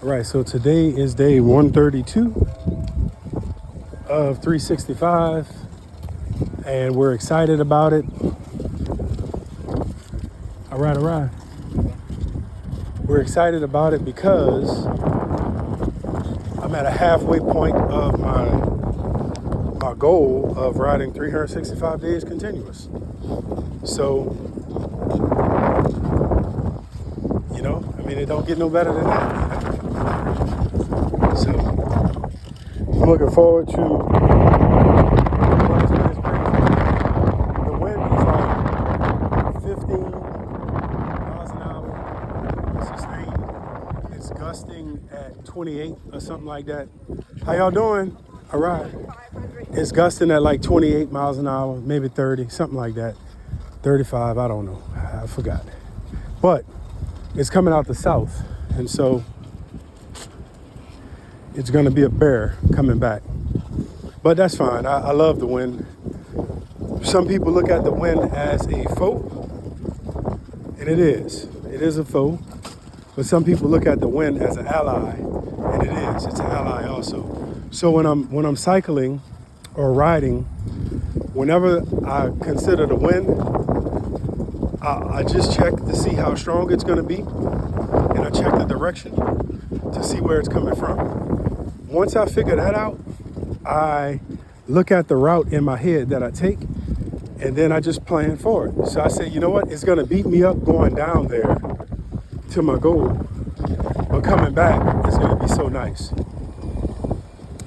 All right, so today is day 132 of 365, and we're excited about it. All right. We're excited about it because I'm at a halfway point of my goal of riding 365 days continuous. So, it don't get no better than that. So, I'm looking forward to. The wind is like 15 miles an hour sustained. It's gusting at 28 or something like that. How y'all doing? All right. It's gusting at like 28 miles an hour, maybe 30, something like that. 35, I don't know. I forgot. But it's coming out the south, and so it's going to be a bear coming back. But that's fine. I love the wind. Some people look at the wind as a foe, and it is. It is a foe. But some people look at the wind as an ally, and it is. It's an ally also. So when I'm cycling or riding, whenever I consider the wind, I just check to see how strong it's going to be, and I check the direction to see where it's coming from. Once I figure that out, I look at the route in my head that I take, and then I just plan for it. So I say, you know what? It's going to beat me up going down there to my goal, but coming back, it's going to be so nice.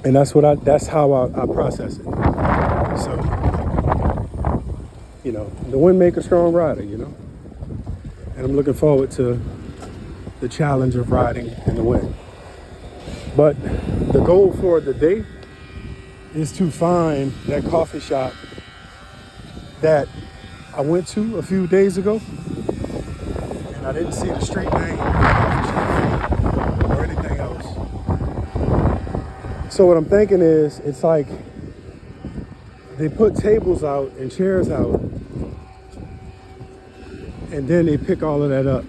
And that's how I process it. So, the wind make a strong rider, And I'm looking forward to the challenge of riding in the wind. But the goal for the day is to find that coffee shop that I went to a few days ago, and I didn't see the street name or anything else. So what I'm thinking is, it's like they put tables out and chairs out, and then they pick all of that up.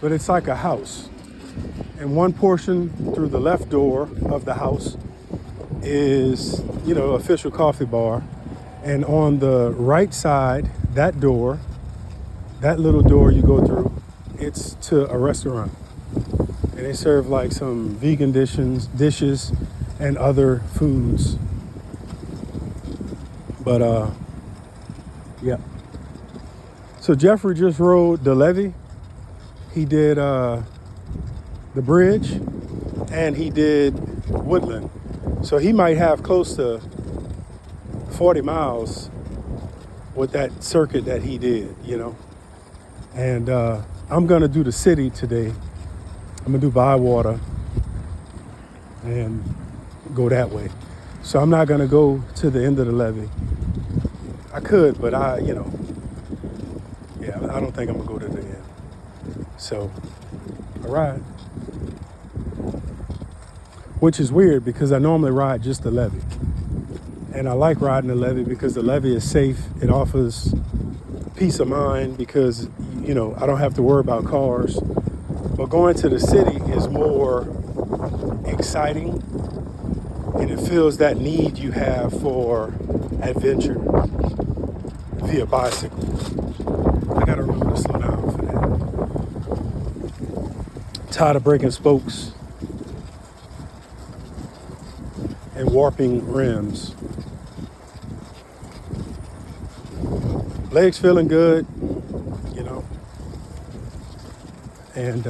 But it's like a house. And one portion through the left door of the house is, official coffee bar. And on the right side, that door, that little door you go through, it's to a restaurant. And they serve like some vegan dishes and other foods. But, yeah. So Jeffrey just rode the levee. He did the bridge, and he did Woodland. So he might have close to 40 miles with that circuit that he did, And I'm going to do the city today. I'm going to do Bywater and go that way. So I'm not going to go to the end of the levee. I could, but I don't think I'm going to go to the end. So, all right. Which is weird because I normally ride just the levee. And I like riding the levee because the levee is safe. It offers peace of mind because, I don't have to worry about cars. But going to the city is more exciting, and it feels that need you have for adventure via bicycle. I gotta remember to slow down for that. Tired of breaking spokes and warping rims. Legs feeling good, and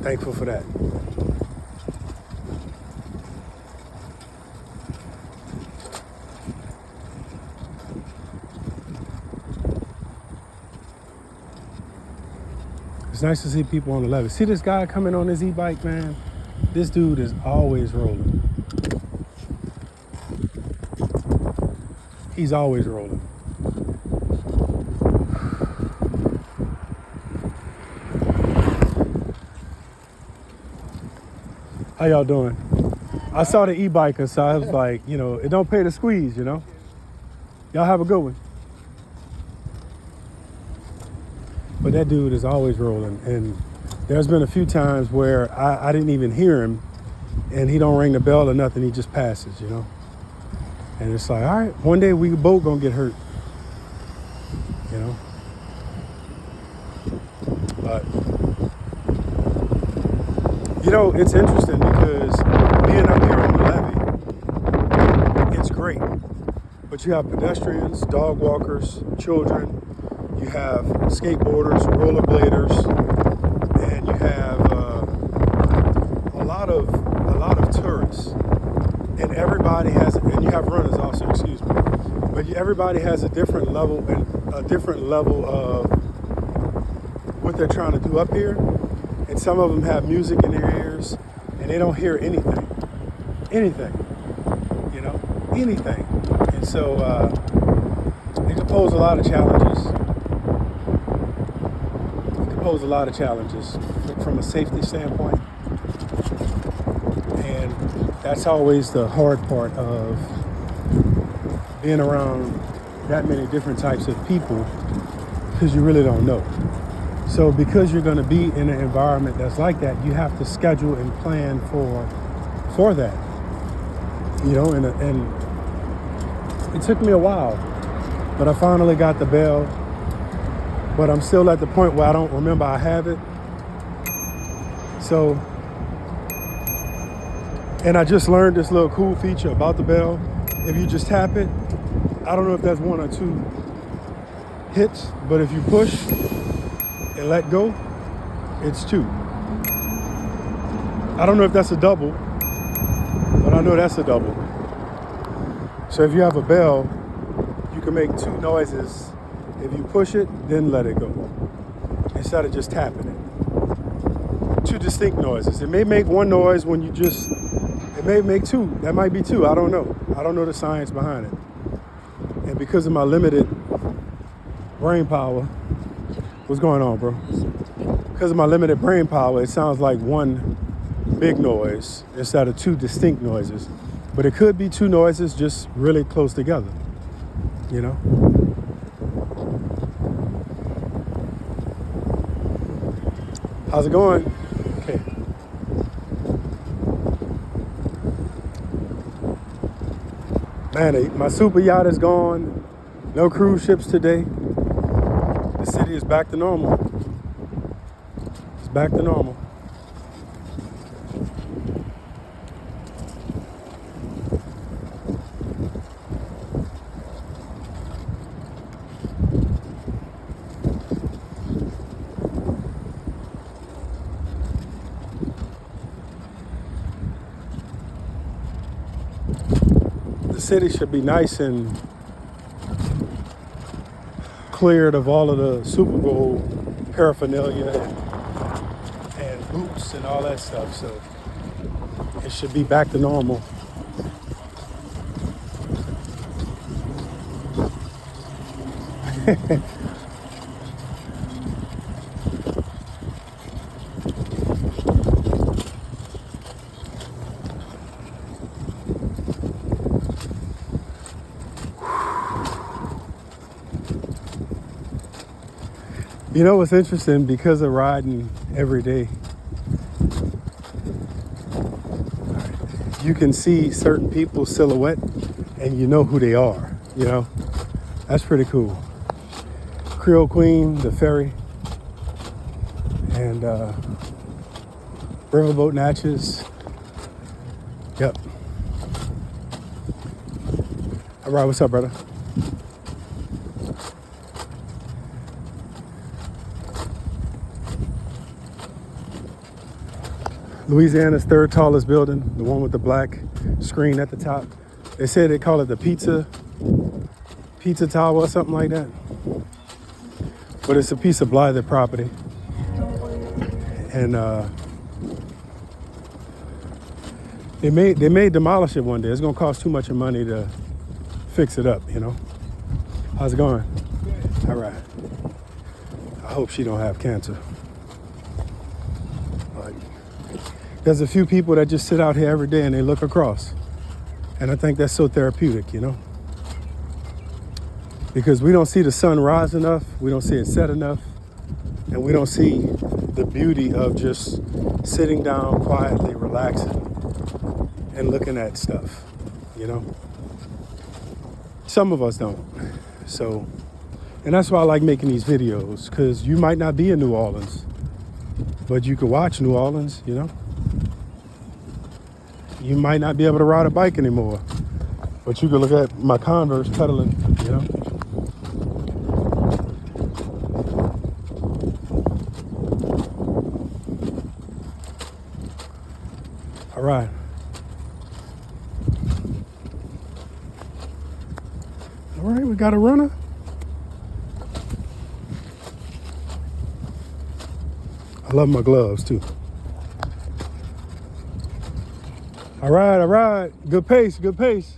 thankful for that. It's nice to see people on the levee. See this guy coming on his e-bike, man? This dude is always rolling. He's always rolling. How y'all doing? I saw the e-biker, so I was like, it don't pay to squeeze, Y'all have a good one. but that dude is always rolling. And there's been a few times where I didn't even hear him, and he don't ring the bell or nothing. He just passes, you know. And it's like, all right, one day we both gonna get hurt, you know. But you know, it's interesting because being up here on the levee, it's great. But you have pedestrians, dog walkers, children, you have skateboarders, rollerbladers, and you have a lot of tourists. And everybody has, and you have runners also, excuse me. But everybody has a different level of what they're trying to do up here. And some of them have music in their ears, and they don't hear anything, you know, anything. And so it can pose a lot of challenges. From a safety standpoint. And that's always the hard part of being around that many different types of people, because you really don't know. So because you're going to be in an environment that's like that, you have to schedule and plan for that, you know. And it took me a while, but I finally got the bell. But I'm still at the point where I don't remember I have it. So, and I just learned this little cool feature about the bell. If you just tap it, I don't know if that's 1 or 2 hits, but if you push and let go, it's 2. I don't know if that's a double, but I know that's a double. So if you have a bell, you can make 2 noises. If you push it, then let it go, instead of just tapping it. 2 distinct noises. It may make 1 noise when you just, it may make 2. That might be 2, I don't know. I don't know the science behind it. And because of my limited brain power, what's going on, bro? Because of my limited brain power, it sounds like 1 big noise instead of 2 distinct noises. But it could be 2 noises just really close together, you know? How's it going? Okay. Man, my super yacht is gone. No cruise ships today. The city is back to normal. It's back to normal. The city should be nice and cleared of all of the Super Bowl paraphernalia and boots and all that stuff. So it should be back to normal. You know what's interesting, because of riding every day, you can see certain people's silhouette and you know who they are, you know? That's pretty cool. Creole Queen, the ferry, and Riverboat Natchez. Yep. All right, what's up, brother? Louisiana's 3rd tallest building, the one with the black screen at the top. They say they call it the pizza tower or something like that. But it's a piece of blighted property. And they may demolish it one day. It's gonna cost too much money to fix it up, you know? How's it going? All right. I hope she don't have cancer. There's a few people that just sit out here every day and they look across. And I think that's so therapeutic, you know? Because we don't see the sun rise enough. We don't see it set enough. And we don't see the beauty of just sitting down quietly, relaxing, and looking at stuff, you know? Some of us don't. So, and that's why I like making these videos, because you might not be in New Orleans, but you can watch New Orleans, you know? You might not be able to ride a bike anymore, but you can look at my Converse pedaling, you know? All right. All right, we got a runner. I love my gloves too. All right, all right. Good pace, good pace.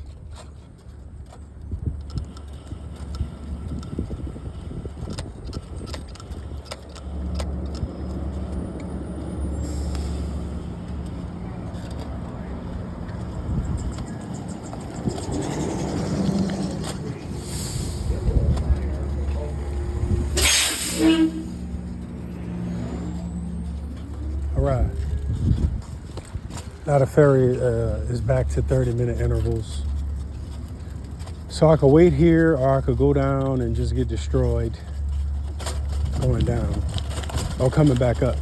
All right. Now the ferry is back to 30-minute intervals. So I could wait here or I could go down and just get destroyed going down or coming back up.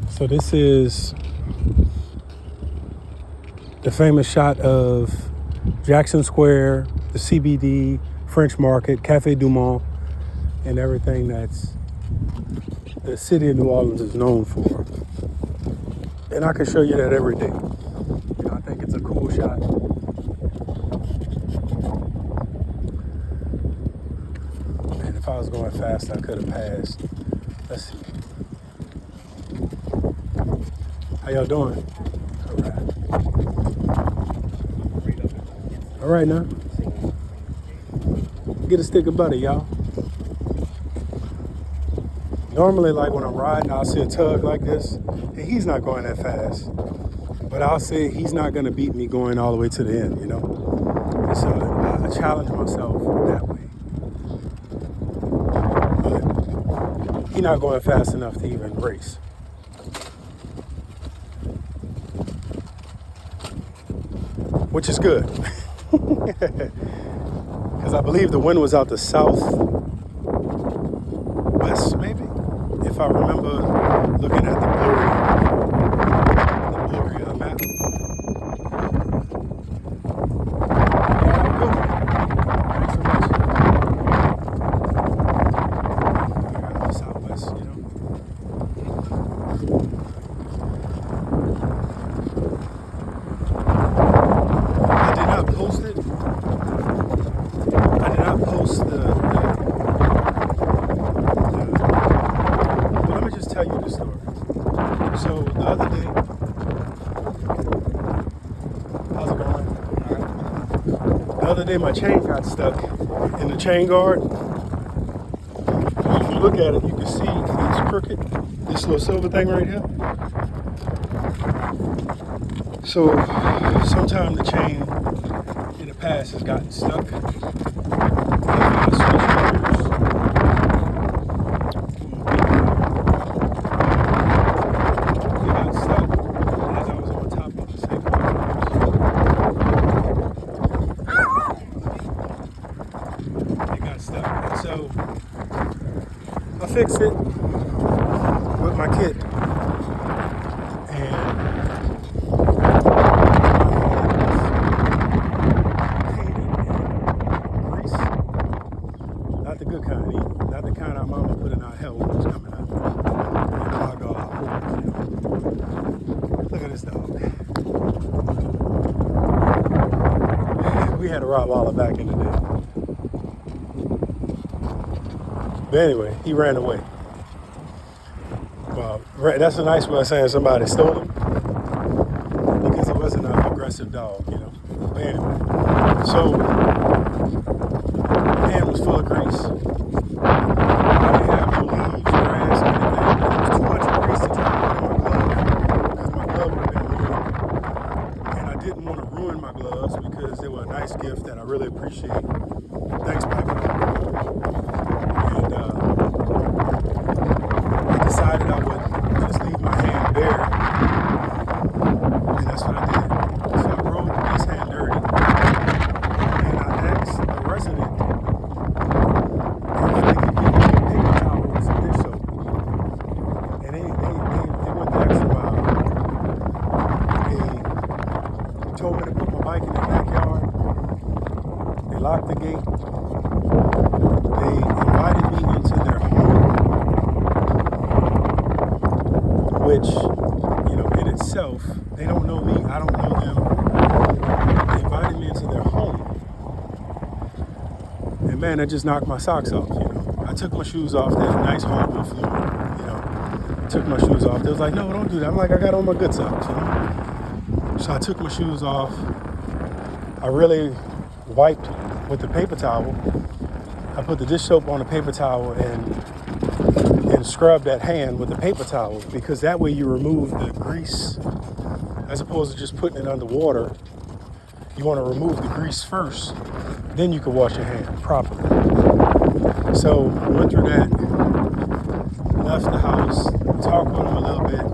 So this is the famous shot of Jackson Square, the CBD, French Market, Cafe Du Monde, and everything that's the city of New Orleans is known for. And I can show you that every day. You know, I think it's a cool shot. And if I was going fast, I could have passed. Let's see. How y'all doing? All right. All right now. Get a stick of butter, y'all. Normally, like when I'm riding, I'll see a tug like this, and he's not going that fast. But I'll say he's not going to beat me going all the way to the end, you know? And so I challenge myself that way. But he's not going fast enough to even race. Which is good. Because I believe the wind was out the southwest, maybe? If I remember looking at the blurry map. Southwest, you know. I did not post it. I did not post the well, let me just tell you the story. So the other day, how's it going? All right. The other day my chain got stuck in the chain guard. If you look at it, you can see it's crooked. This little silver thing right here. So sometimes the chain in the past has gotten stuck. So I fixed it with my kit, and grease, not the good kind, not the kind our mama put in our hell when it was coming out. Look at this dog. We had a Rottweiler back in the day. But anyway, he ran away. Well, that's a nice way of saying somebody stole him, because he wasn't an aggressive dog, you know. But anyway, so the hand was full of grease. I didn't have no leaves, grass, or anything. There was too much grease to try to put in my glove, because my glove would have been ruined. And I didn't want to ruin my gloves, shoes because they were a nice gift that I really appreciate. Thanks, Michael. And I decided I would just leave my hand there, and that's what I did. So I rolled his hand dirty, and I asked the resident if they could give me a paper towel with some dish soap. And they went the extra mile. They told me to put my bike in the backyard. They locked the gate. They invited me into their home, which, in itself, they don't know me, I don't know them. They invited me into their home. And man, that just knocked my socks off, I took my shoes off. They had a nice hardwood floor, Took my shoes off. They was like, no, don't do that. I'm like, I got on my good socks, So I took my shoes off. I really wiped with the paper towel. I put the dish soap on the paper towel and scrubbed that hand with the paper towel, because that way you remove the grease as opposed to just putting it under water. You want to remove the grease first, then you can wash your hand properly. So went through that, left the house, talked with them a little bit,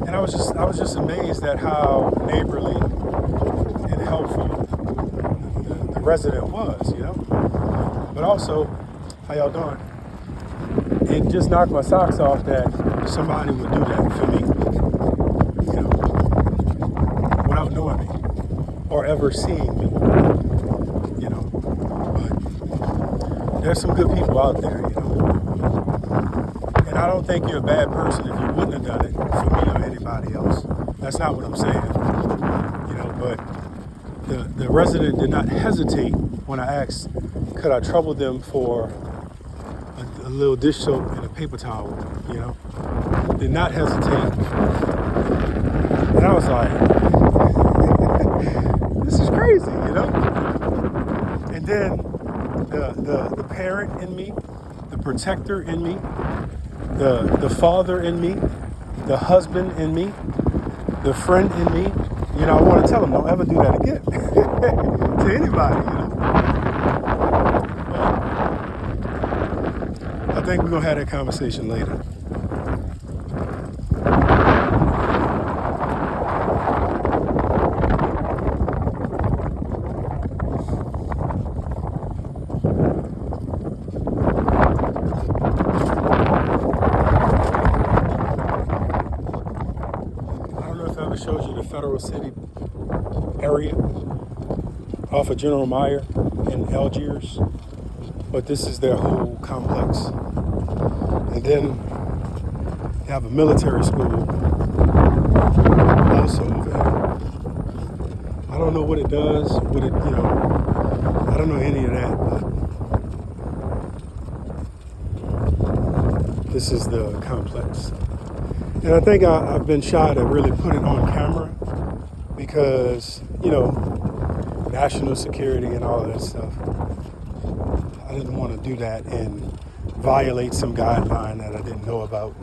and I was just amazed at how neighborly and helpful the resident was, But also, how y'all doing? It just knocked my socks off that somebody would do that for me, without knowing me or ever seeing me, But there's some good people out there, And I don't think you're a bad person if you wouldn't have done it for me or anybody else. That's not what I'm saying, But the resident did not hesitate when I asked, could I trouble them for a little dish soap and a paper towel, Did not hesitate. And I was like, this is crazy, And then the parent in me, the protector in me, the father in me, the husband in me, the friend in me, I want to tell them, don't ever do that again to anybody, But I think we're going to have that conversation later. Shows you the Federal City area off of General Meyer in Algiers, but this is their whole complex. And then you have a military school also over there. I don't know what it does, I don't know any of that, but this is the complex. And I think I've been shy to really put it on camera because, national security and all of that stuff. I didn't want to do that and violate some guideline that I didn't know about.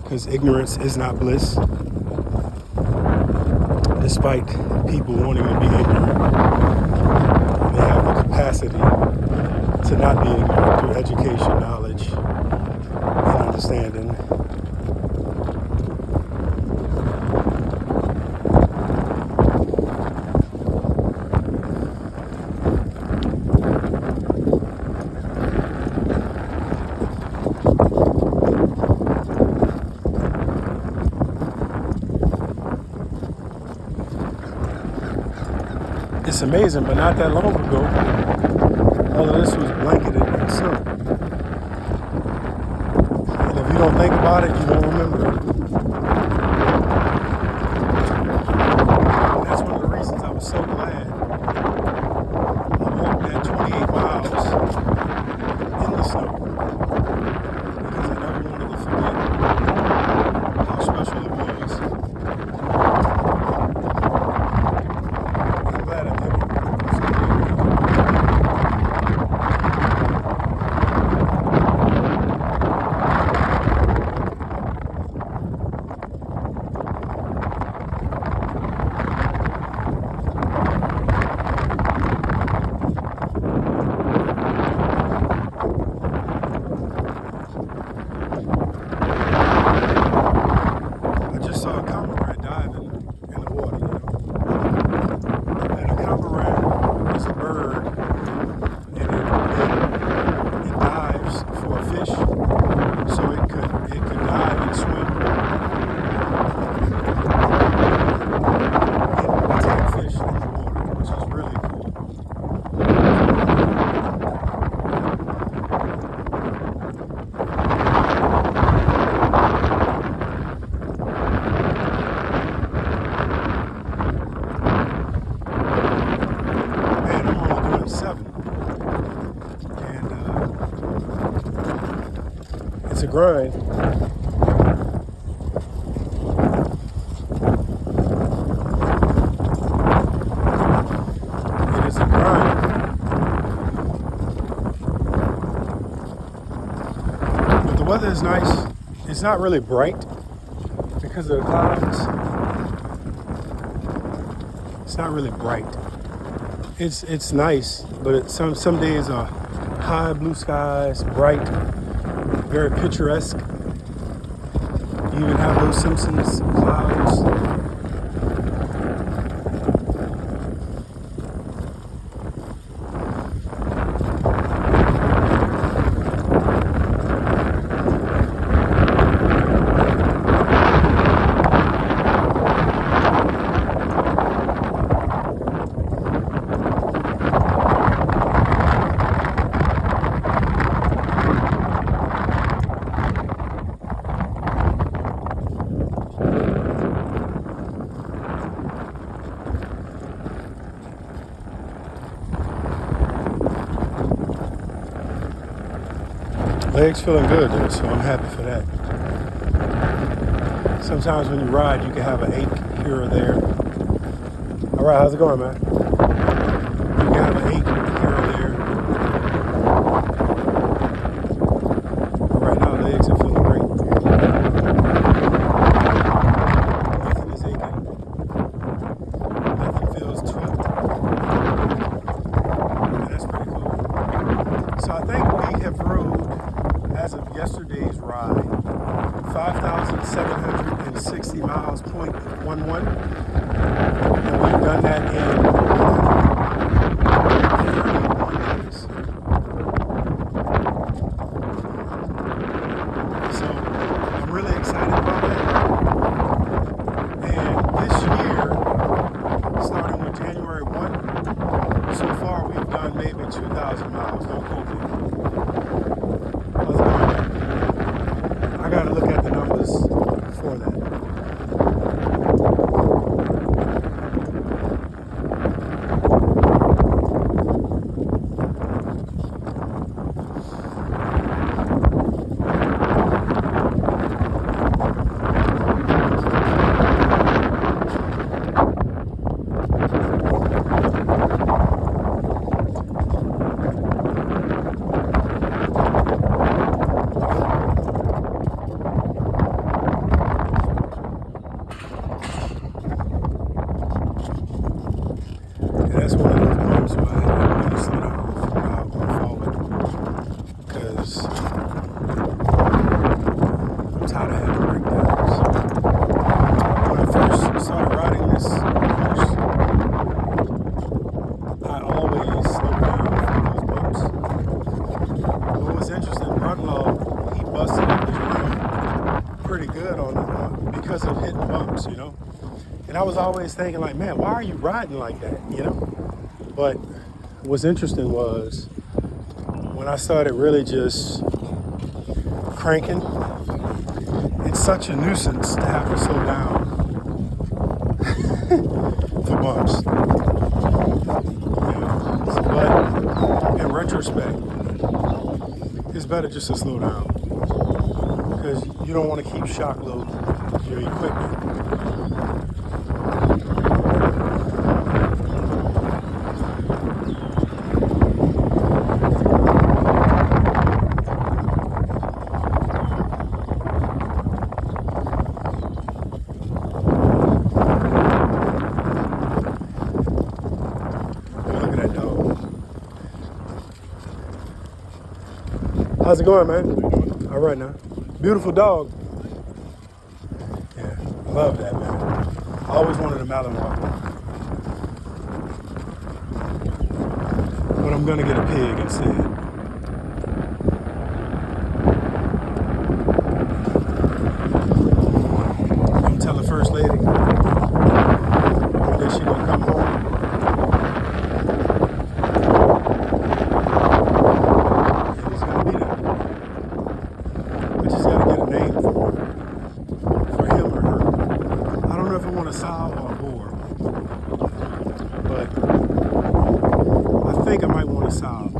Because ignorance is not bliss. Despite people wanting to be ignorant, they have the capacity to not be ignorant through education, knowledge, and understanding. It's amazing, but not that long ago, all of this was blanketed in snow. And if you don't think about it, you won't remember it. And that's one of the reasons I was so glad I walked that 28 miles in the snow. Because I never wanted to forget how special it was. I'm glad I did it. grind. It is a grind. But the weather is nice. It's not really bright because of the clouds. It's not really bright. It's nice, but some days are high blue skies, bright, very picturesque. You even have those Simpsons clouds. Legs feeling good though, so I'm happy for that. Sometimes when you ride, you can have an ache here or there. All right, how's it going, man? You can have an ache here or there. But right now, legs are feeling great. Nothing is aching. Nothing feels tweaked. And that's pretty cool. So I think we have rode, as of yesterday's ride, 5,760 miles, 0.11. And we've done that in 31 days. So I'm really excited about that. And this year, starting with January 1, so far we've done maybe 2,000 miles. Don't quote me. How's it going? I gotta look at the numbers for that. That's one of those moments where I had to really slow down from now going forward, because I'm tired of having breakdowns. When I first started riding this course, I always slowed down for those bumps. What was interesting, Brunlaw, he busted up his rim pretty good on because of hitting bumps, you know. And I was always thinking like, man, why are you riding like that, you know? But what's interesting was when I started really just cranking, it's such a nuisance to have to slow down for bumps. You know? But in retrospect, it's better just to slow down because you don't want to keep shock loading your equipment. How's it going, man? All right now. Beautiful dog. Yeah, love that, man. I always wanted a Malinois. But I'm gonna get a pig instead. I'm telling First Lady one day she gonna come home. A sow or a boar, but I think I might want a sow.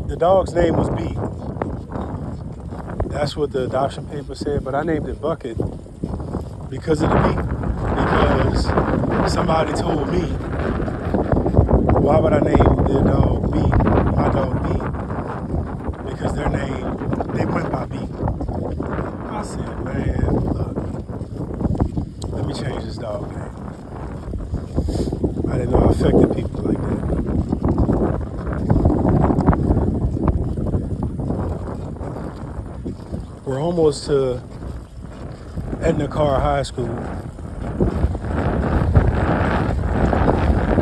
the dog's name was B. That's what the adoption paper said, but I named it Bucket because of the B. Because somebody told me, why would I name their dog B, my dog B? Because their name, they went by B. I said, man, look, let me change this dog name. I didn't know I affected people like that. We're almost to Edna Carr High School.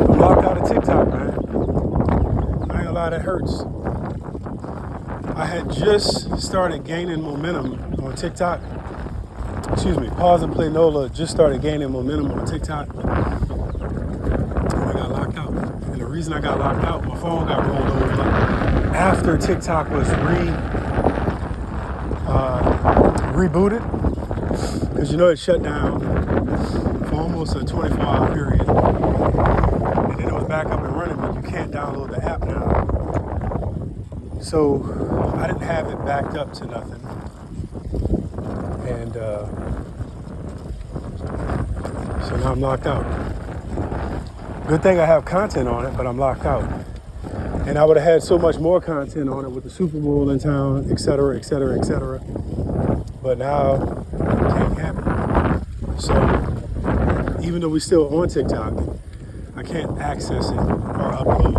I'm locked out of TikTok, man. I ain't gonna lie, that hurts. I had just started gaining momentum on TikTok. Excuse me, pawsandplaynola just started gaining momentum on TikTok. And I got locked out. And the reason I got locked out, my phone got rolled over after TikTok was rebooted. Because you know it shut down for almost a 24-hour period. And then it was back up and running, but you can't download the app now. So I didn't have it backed up to nothing. And so now I'm locked out. Good thing I have content on it, but I'm locked out. And I would have had so much more content on it with the Super Bowl in town, et cetera, et cetera, et cetera. But now, can't have it. So, even though we're still on TikTok, I can't access it or upload it.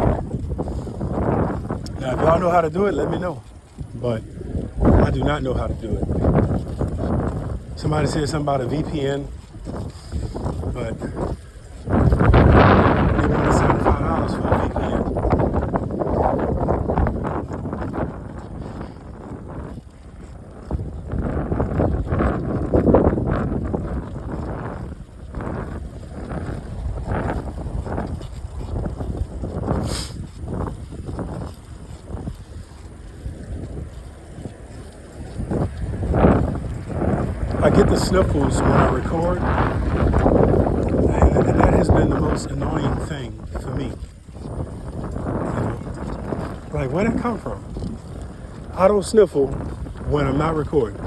Now, if y'all know how to do it, let me know. But I do not know how to do it. Somebody said something about a VPN, but they wanted $75 for a VPN. I get the sniffles when I record, and that has been the most annoying thing for me. Like, where'd it come from? I don't sniffle when I'm not recording.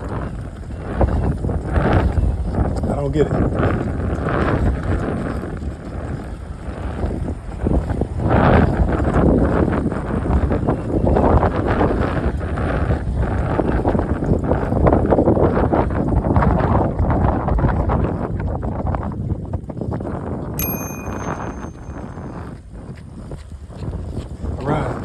I don't get it. Right.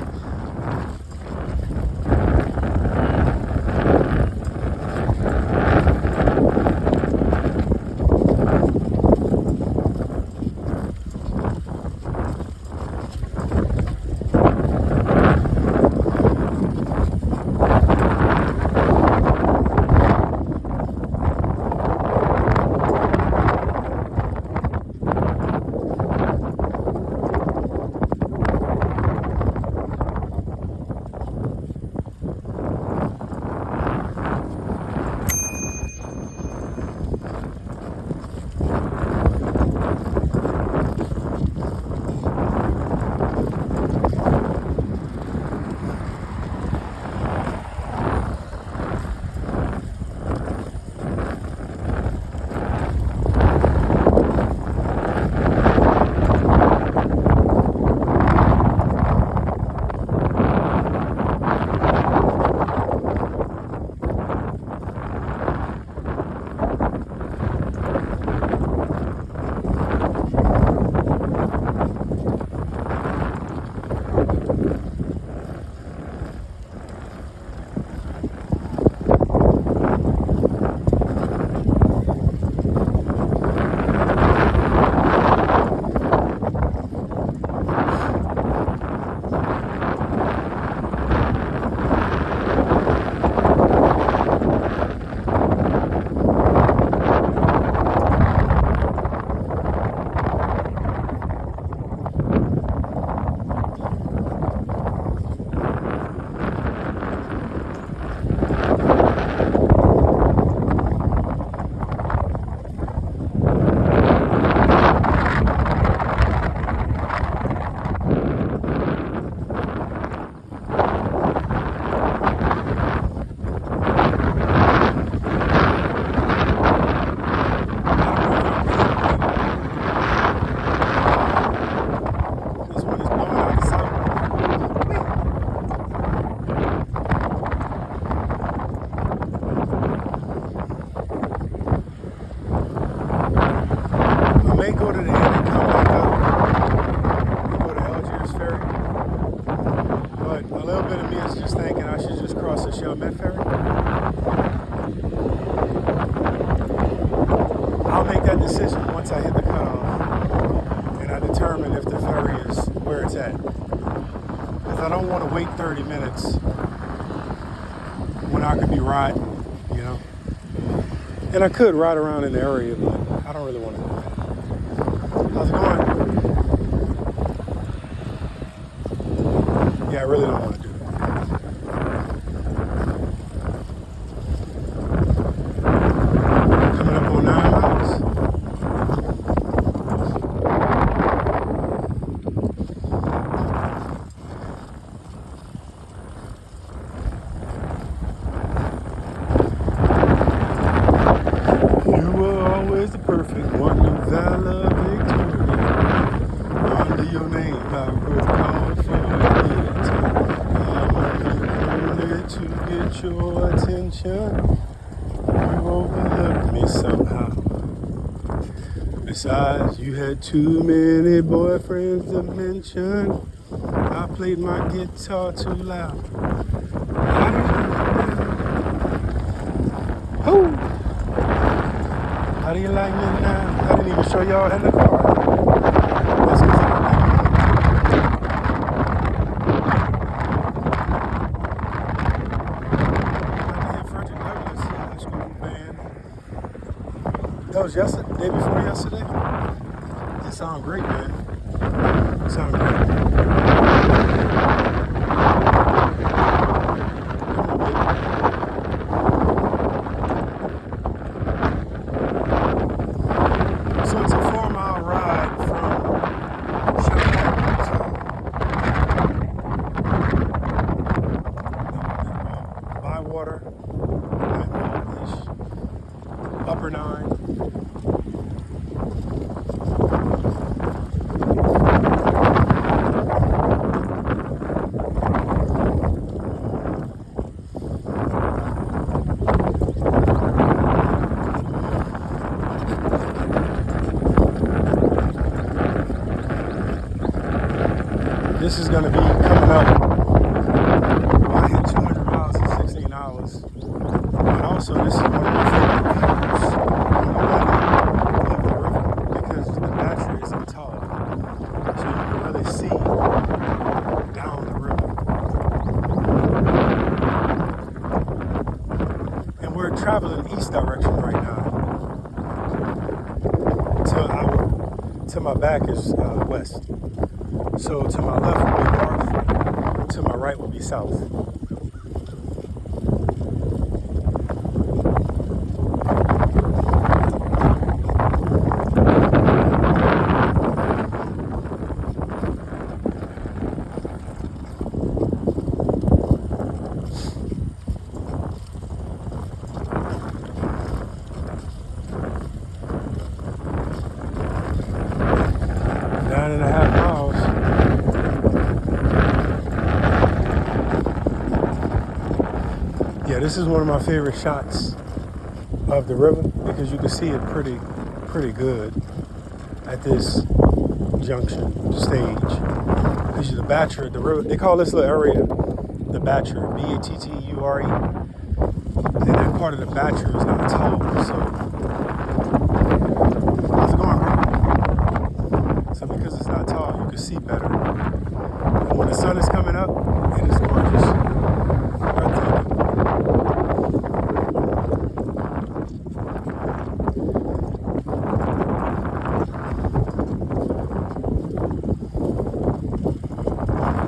bit of me is just thinking I should just cross the Chalmette ferry. I'll make that decision once I hit the cutoff and I determine if the ferry is where it's at. Because I don't want to wait 30 minutes when I could be riding, you know. And I could ride around in the area, but I don't really want to do that. How's it going? Yeah, I really don't want to do that. Coming up on 9 miles. You were always the perfect one, you valor victory. Under your name, I will call for you. To get your attention, you overlooked me somehow. Besides, you had too many boyfriends to mention. I played my guitar too loud. Who? How do you like me now? I didn't even show y'all in the car. That's 'cause that was yesterday, day before yesterday. It sounded great, man. It sounded great. So it's a 4-mile ride from Cheyenne to Bywater, Upper 9. This is going to be coming up. I hit 200 miles in 16 hours. And also, this is one of my favorite views of the river because the battery isn't tall. So you can really see down the river. And we're traveling east direction right now. To my back is west. So to my left will be north, to my right will be south. Nine and a half miles. Yeah, this is one of my favorite shots of the river because you can see it pretty good at this junction stage. Because the Batture, the river, they call this little area the Batture, Batture, and that part of the Batture is not tall. So how's it going, bro? So because it's not tall, you can see better. And when the sun is coming up, it is gorgeous. Breathtaking.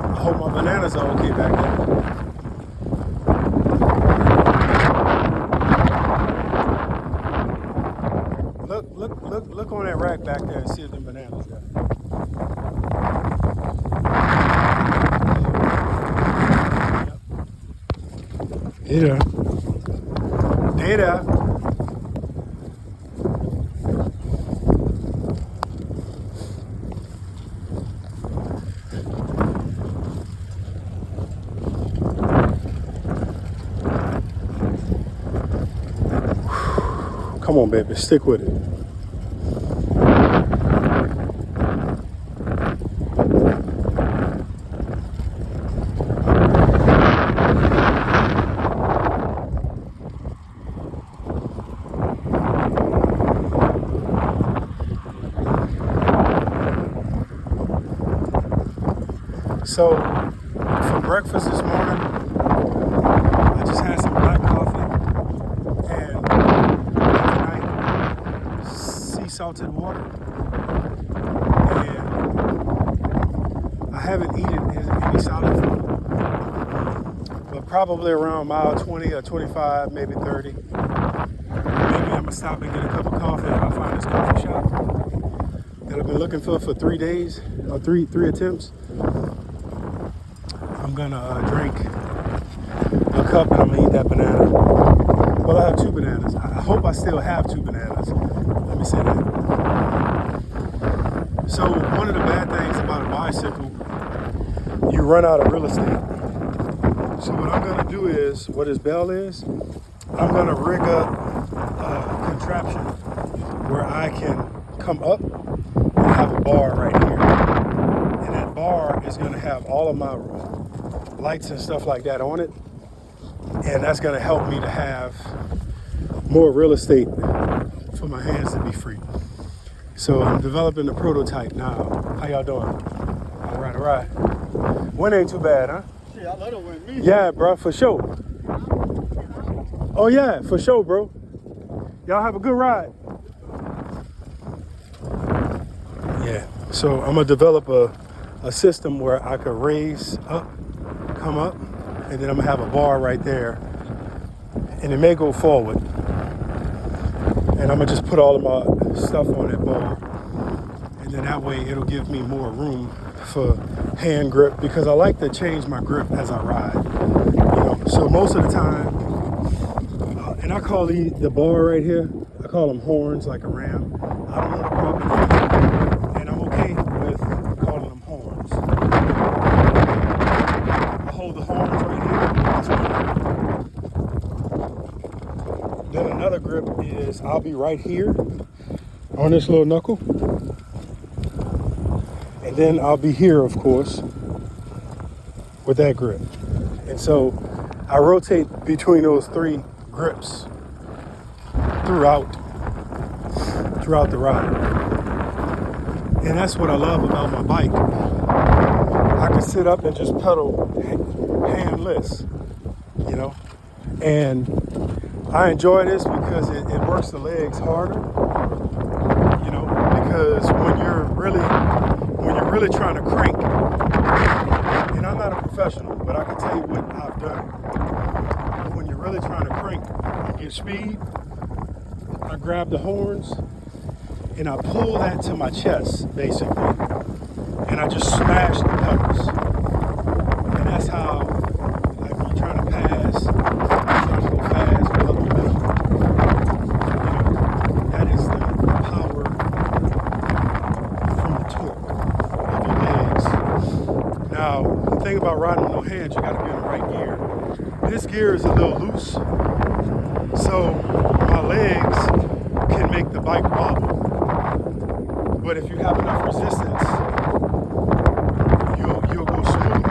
I hope my bananas are okay back there. Look on that rack back there and see if the bananas got it. Yep. Data. Come on, baby, stick with it. So for breakfast this morning, I just had some black coffee and overnight sea salted water. And I haven't eaten any solid food, but probably around mile 20 or 25, maybe 30. Maybe I'm gonna stop and get a cup of coffee if I find this coffee shop that I've been looking for 3 days, or three attempts. I'm gonna drink a cup and I'm gonna eat that banana. Well, I have 2 bananas. I hope I still have 2 bananas. Let me say that. So one of the bad things about a bicycle, you run out of real estate. So what I'm gonna do is, what this bell is, I'm gonna rig up a contraption where I can come up and have a bar right here. And that bar is gonna have all of my lights and stuff like that on it. And that's gonna help me to have more real estate for my hands to be free. So I'm developing the prototype now. How y'all doing? All right. Wind ain't too bad, huh? Shit, I love the wind. Me. Yeah, bro, for sure. Oh yeah, for sure, bro. Y'all have a good ride. Yeah, so I'm gonna develop a system where I could raise up, come up, and then I'm gonna have a bar right there. And it may go forward. And I'm gonna just put all of my stuff on that bar. And then that way it'll give me more room for hand grip, because I like to change my grip as I ride. So most of the time, and I call the bar right here, I call them horns, like a ram. I don't know the proper name, and I'm okay with calling them horns. I hold the horns right here. That's one grip. Then another grip is I'll be right here on this little knuckle. And then I'll be here, of course, with that grip. And so I rotate between those 3 grips throughout the ride. And that's what I love about my bike. I can sit up and just pedal handless, and I enjoy this because it works the legs harder, because when you're really trying to crank, and I'm not a professional, but I can tell you what I've done. When you're really trying to crank and get speed, I grab the horns and I pull that to my chest, basically, and I just smash the pedals. And that's how, like, when you're trying to pass, trying to go fast with other metal, that is the power from the torque of your legs. Now, the thing about riding with no hands, you got to be in the right gear. This gear is a little loose, so my legs can make the bike wobble. But if you have enough resistance, you'll go smoother.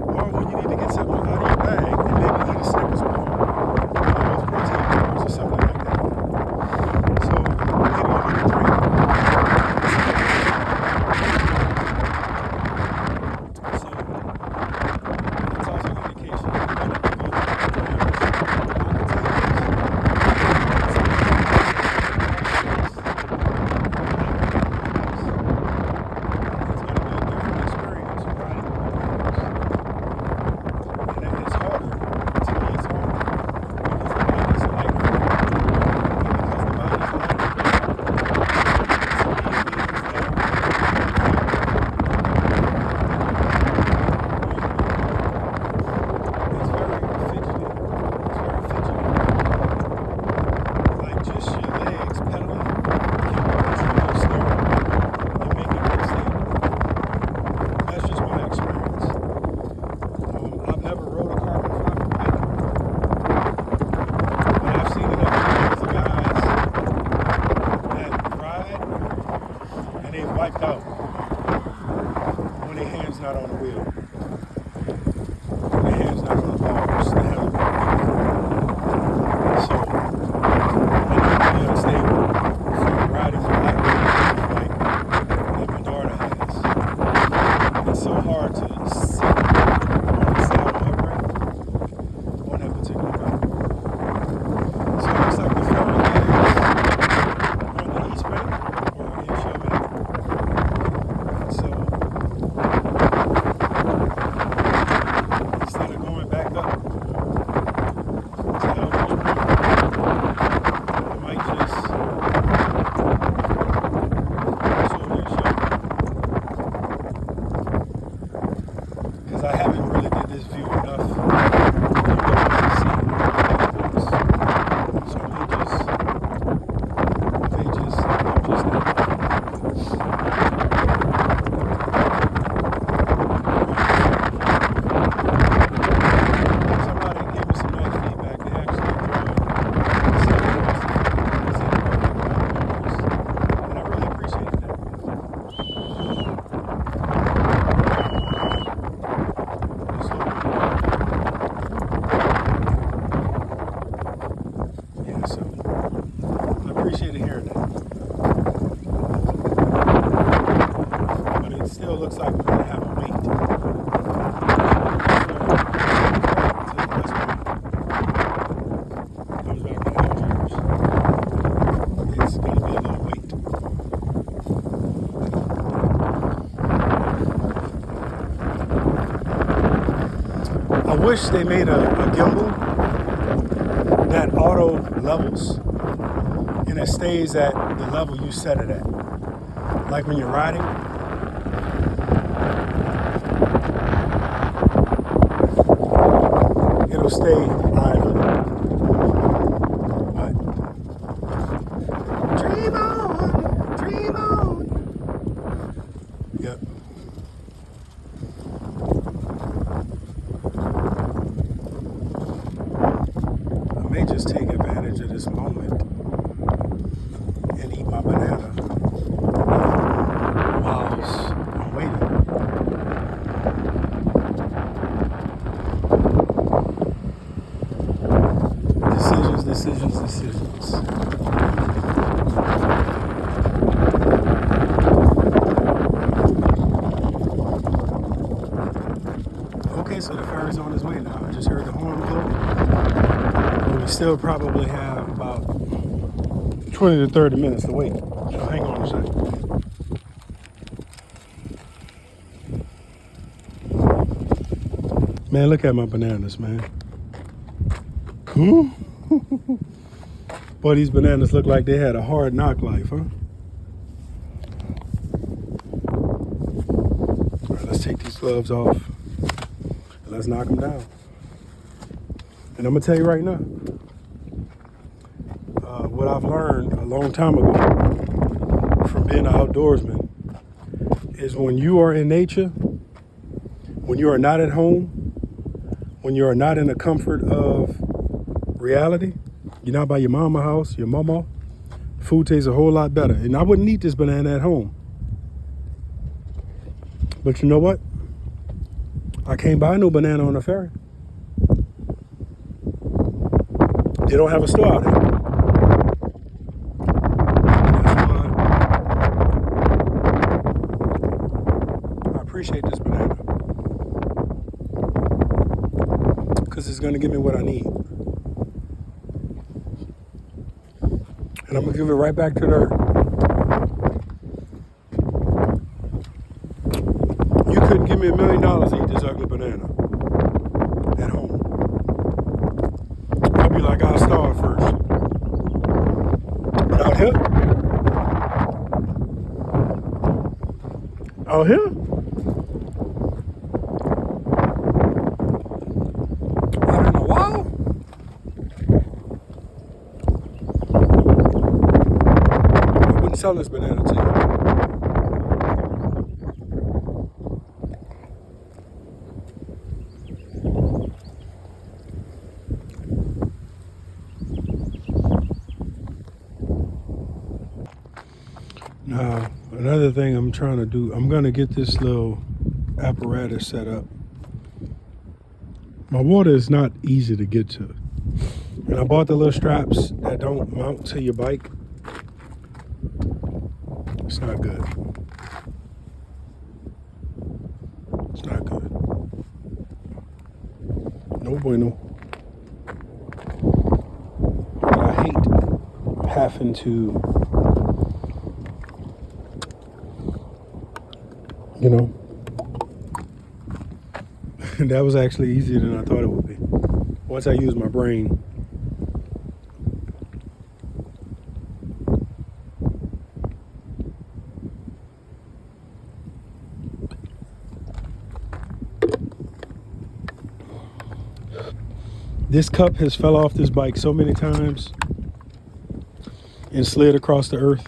Or when you need to get something out of your bag and maybe eat a snack wiped out when their hand's not on the wheel. Their hand's not on the bars. They have so they need to be unstable from riding the bike like my daughter has. It's so hard to sit on the saddle upright on that particular bike. So it looks like the ferry is on the east bank or in Chauvin. So instead of going back up to Eldridge Point, I might just cross over and Chauvin. Because I haven't really did this view enough for you guys to see it. So I'm just somebody gave me some nice feedback. They actually enjoyed seeing and I really appreciated that. So, yeah, so I appreciated hearing that. But it still looks like we're gonna have a wait. Comes back to Algiers. It's gonna be a little wait. I wish they made a gimbal that auto levels and it stays at the level you set it at. Like when you're riding, it'll stay idle. But dream on, dream on. Yep. I may just take advantage of this moment and eat my banana whilst I'm waiting. Decisions. Okay, so the ferry's on his way now. I just heard the horn blow. And we still probably have about 20 to 30 minutes to wait. So hang on a second. Man, look at my bananas, man. Boy, these bananas look like they had a hard knock life, huh? All right, let's take these gloves off and let's knock them down. And I'm gonna tell you right now, what I've learned a long time ago from being an outdoorsman is when you are in nature, when you are not at home, when you are not in the comfort of reality, you're not by your mama house, your mama, food tastes a whole lot better. And I wouldn't eat this banana at home. But you know what? I can't buy no banana on the ferry. They don't have a store out here. That's why I appreciate this banana. Because it's going to give me what I need. And I'm going to give it right back to the earth. You couldn't give me $1 million to eat this ugly banana at home. I'd be like, I'll starve first. But out here? Out here? Out in the wild? I wouldn't sell this banana to you. Now, another thing I'm trying to do, I'm going to get this little apparatus set up. My water is not easy to get to. And I bought the little straps that don't mount to your bike. It's not good. It's not good. No bueno. But I hate having to, you know, that was actually easier than I thought it would be. Once I used my brain. This cup has fell off this bike so many times and slid across the earth.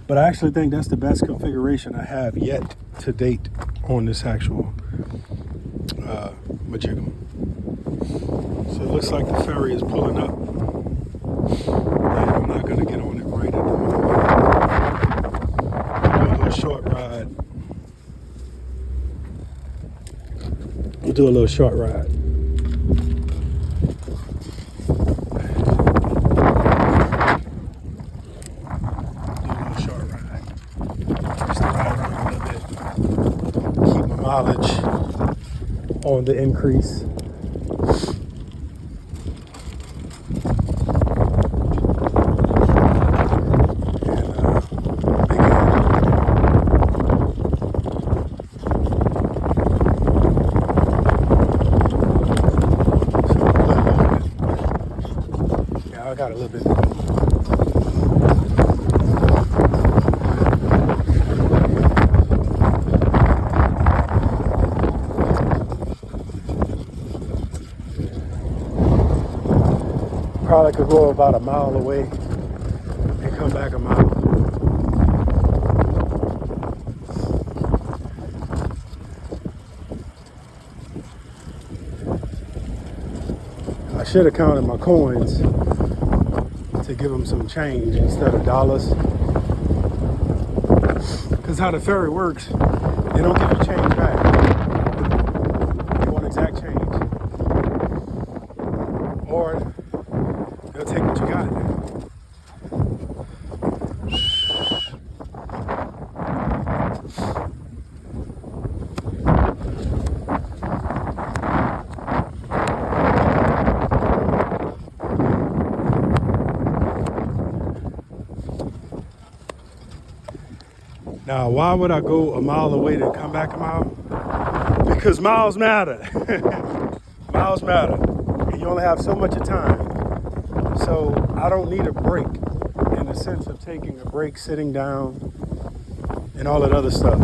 But I actually think that's the best configuration I have yet to date on this actual majigam. So it looks like the ferry is pulling up. And I'm not going to get on it right at the moment. Do a little short ride. We'll do a little short ride. Mileage on the increase. Yeah, I got a little bit. Probably could go about a mile away and come back a mile. I should have counted my coins to give them some change instead of dollars. Because how the ferry works, they don't give you change back. They want exact change. Or they'll take what you got. Now, why would I go a mile away to come back a mile? Because miles matter. Miles matter. And you only have so much of time. So I don't need a break in the sense of taking a break, sitting down, and all that other stuff.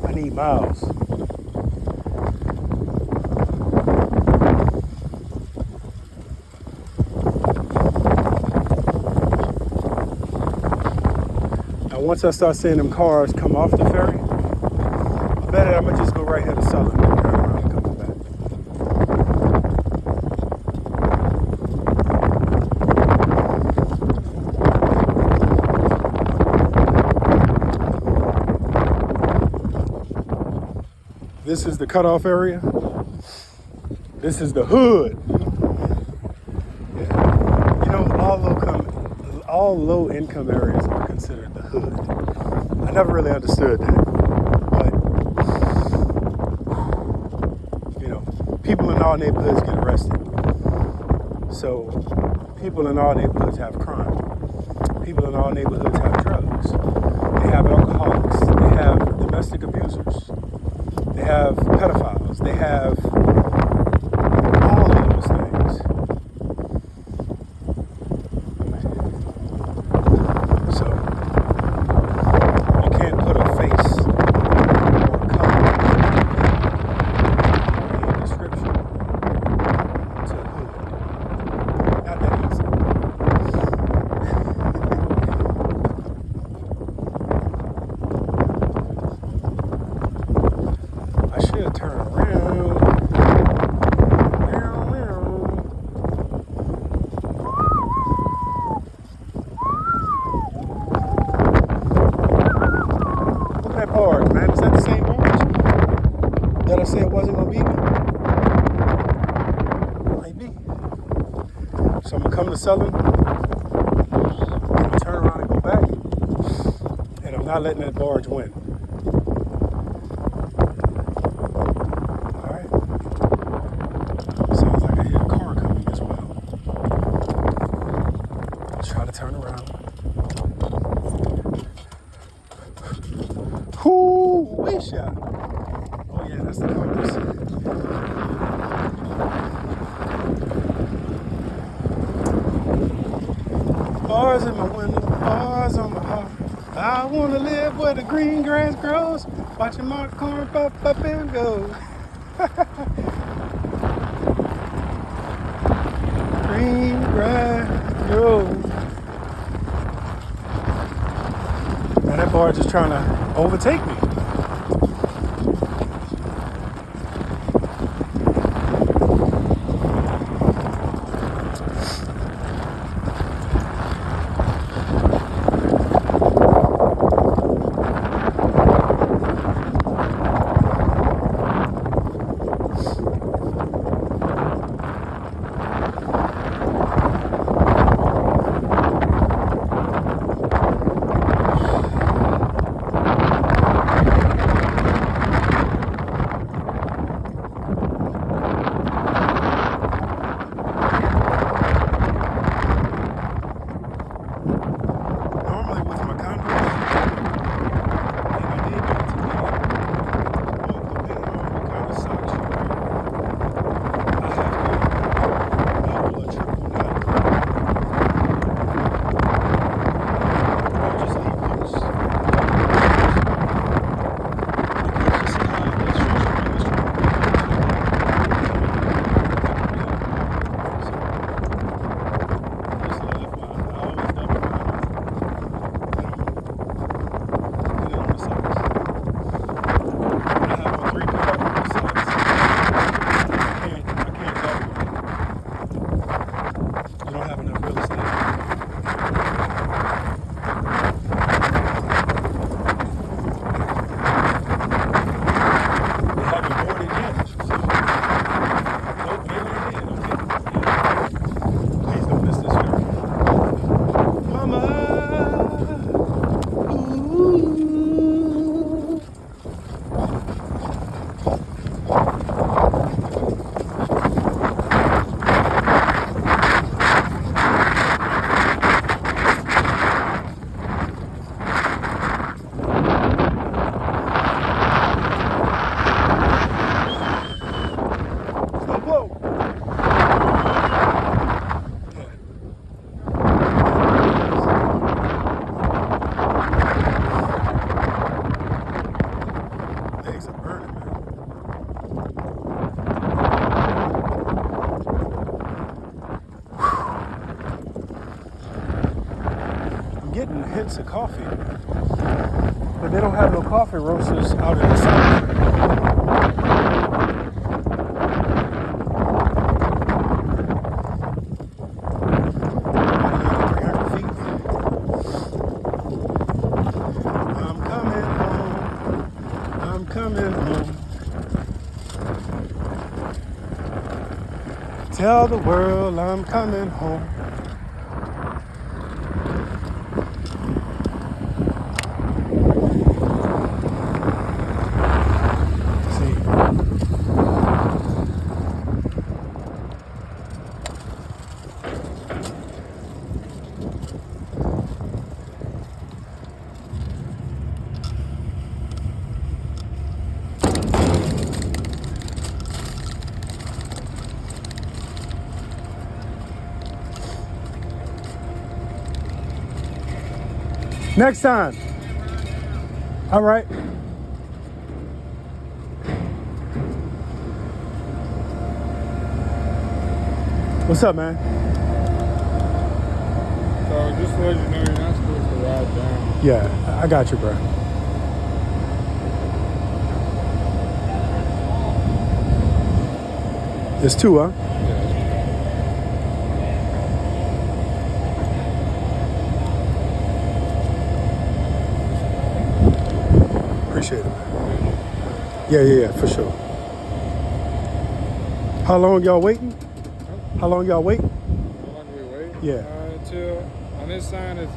I need miles. Once I start seeing them cars come off the ferry, I bet I'm gonna just go right here to Southern and turn around and come back. This is the cutoff area. This is the hood. Yeah. You know, all low income areas are considered the hood. I never really understood that. But, you know, people in all neighborhoods get arrested. So people in all neighborhoods have crime. People in all neighborhoods have drugs. They have alcoholics. They have domestic abusers. They have pedophiles. They have all of those things. So you can't put a face or color or a description to hood. Not that easy. I should turn around. come to Southern, I'm gonna turn around and go back, and I'm not letting that barge win. All right. Sounds like I hear a car coming as well. I'll try to turn around. Whoo, we shot. Oh yeah, that's the compass. Bars in my window, bars on my heart. I wanna live where the green grass grows, watching my corn pop up and go. Green grass grows. Now that barge is trying to overtake me. Normally with my converse, and I did that today. Well, depending on what kind of socks you wear, I have double or triple knot, or just leave loose. Because you see how this shoestring is trying to go into the just a little FYI, I always double knot on the socks. I have on 3 pair of socks. I can't double them. You don't have enough real estate. They haven't boarded yet. So, nope, maybe they did. Okay. Yeah. Please don't miss this ferry. Mama. Ooh. Whoa. Legs are burning, man. I'm getting hints of coffee, but they don't have no coffee roasters out in the south. Another 300 feet. I'm coming home. I'm coming home. Tell the world I'm coming home. See, next time. All right. What's up, man? So just to let you know, you're not supposed to ride down. Yeah, I got you, bro. There's 2, huh? Appreciate it, man. Yeah, for sure. How long y'all waiting? How long y'all waiting? How long do we wait? Yeah. Until on this side it's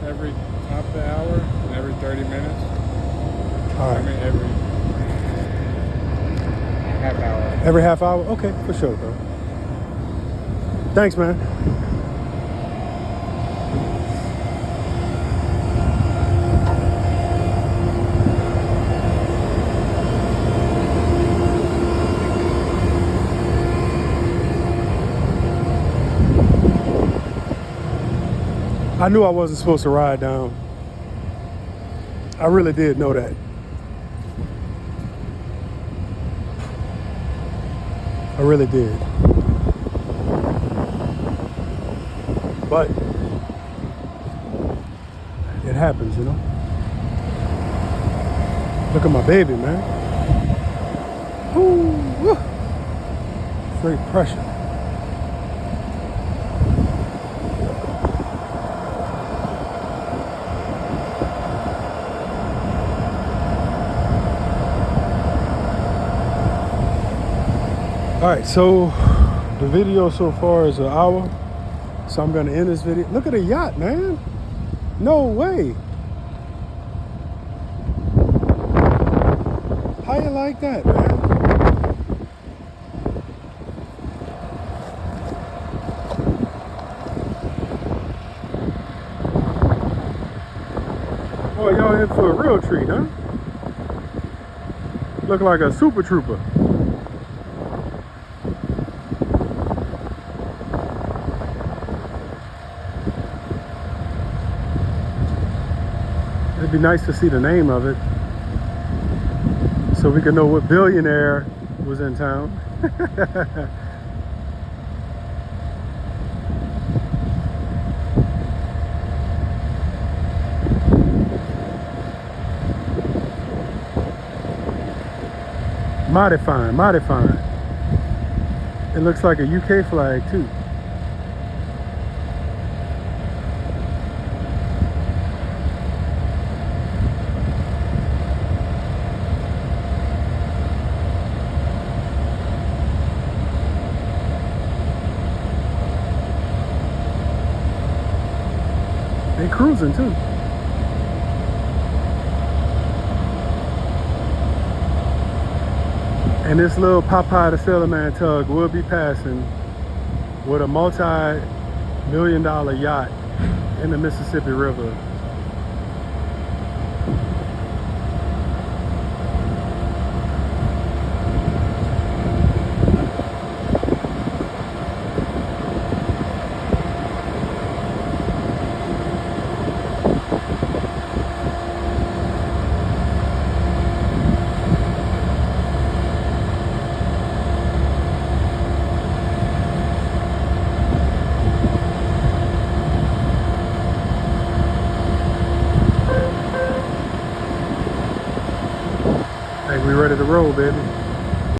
every top of the hour and every 30 minutes. All I right. mean every half hour. Every half hour? Okay, for sure, bro. Thanks, man. I knew I wasn't supposed to ride down. I really did know that. I really did. But it happens, you know. Look at my baby, man. Ooh, woo. Straight pressure. All right, so the video so far is an hour. So I'm gonna end this video. Look at the yacht, man. No way. How you like that, man? Oh, y'all in for a real treat, huh? Look like a super trooper. It'd be nice to see the name of it so we can know what billionaire was in town. Mighty fine, mighty fine. It looks like a UK flag too. They cruising too. And this little Popeye the Sailor Man tug will be passing with a multi-million-dollar yacht in the Mississippi River. Hey, we ready to roll, baby.